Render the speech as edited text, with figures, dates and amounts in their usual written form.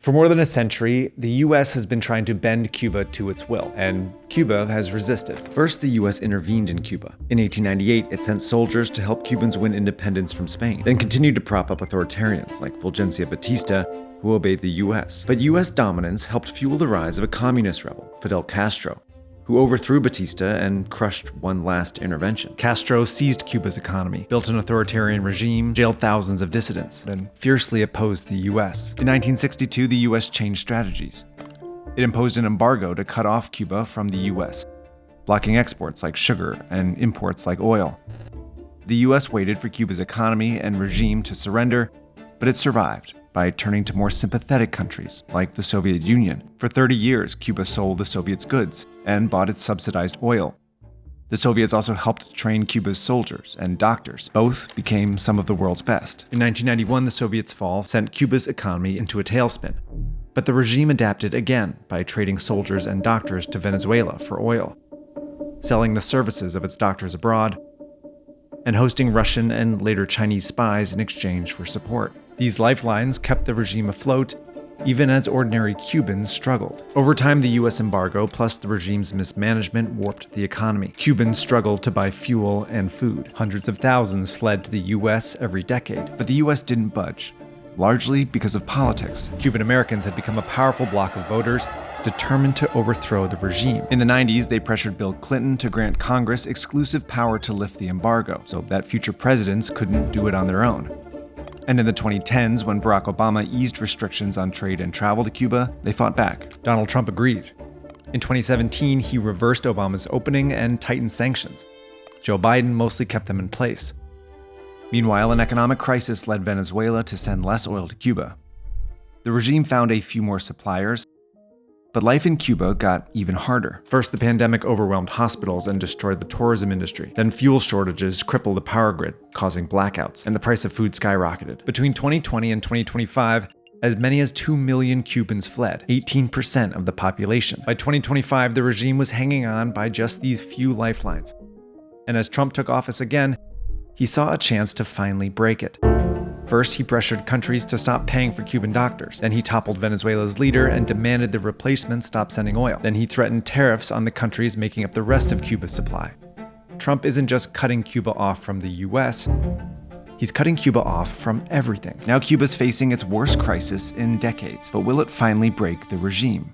For more than a century, the US has been trying to bend Cuba to its will, and Cuba has resisted. First, the US intervened in Cuba. In 1898, it sent soldiers to help Cubans win independence from Spain, then continued to prop up authoritarians like Fulgencio Batista, who obeyed the US. But US dominance helped fuel the rise of a communist rebel, Fidel Castro, who overthrew Batista and crushed one last intervention. Castro seized Cuba's economy, built an authoritarian regime, jailed thousands of dissidents, and fiercely opposed the US. In 1962, the US changed strategies. It imposed an embargo to cut off Cuba from the US, blocking exports like sugar and imports like oil. The US waited for Cuba's economy and regime to surrender, but it survived by turning to more sympathetic countries like the Soviet Union. For 30 years, Cuba sold the Soviets goods and bought its subsidized oil. The Soviets also helped train Cuba's soldiers and doctors. Both became some of the world's best. In 1991, the Soviets' fall sent Cuba's economy into a tailspin. But the regime adapted again by trading soldiers and doctors to Venezuela for oil, selling the services of its doctors abroad, and hosting Russian and later Chinese spies in exchange for support. These lifelines kept the regime afloat, even as ordinary Cubans struggled. Over time, the US embargo plus the regime's mismanagement warped the economy. Cubans struggled to buy fuel and food. Hundreds of thousands fled to the US every decade, but the US didn't budge, largely because of politics. Cuban Americans had become a powerful bloc of voters determined to overthrow the regime. In the 90s, they pressured Bill Clinton to grant Congress exclusive power to lift the embargo, so that future presidents couldn't do it on their own. And in the 2010s, when Barack Obama eased restrictions on trade and travel to Cuba, they fought back. Donald Trump agreed. In 2017, he reversed Obama's opening and tightened sanctions. Joe Biden mostly kept them in place. Meanwhile, an economic crisis led Venezuela to send less oil to Cuba. The regime found a few more suppliers, but life in Cuba got even harder. First, the pandemic overwhelmed hospitals and destroyed the tourism industry. Then fuel shortages crippled the power grid, causing blackouts, and the price of food skyrocketed. Between 2020 and 2025, as many as 2 million Cubans fled, 18% of the population. By 2025, the regime was hanging on by just these few lifelines. And as Trump took office again, he saw a chance to finally break it. First, he pressured countries to stop paying for Cuban doctors. Then he toppled Venezuela's leader and demanded the replacement stop sending oil. Then he threatened tariffs on the countries making up the rest of Cuba's supply. Trump isn't just cutting Cuba off from the US, he's cutting Cuba off from everything. Now Cuba's facing its worst crisis in decades, but will it finally break the regime?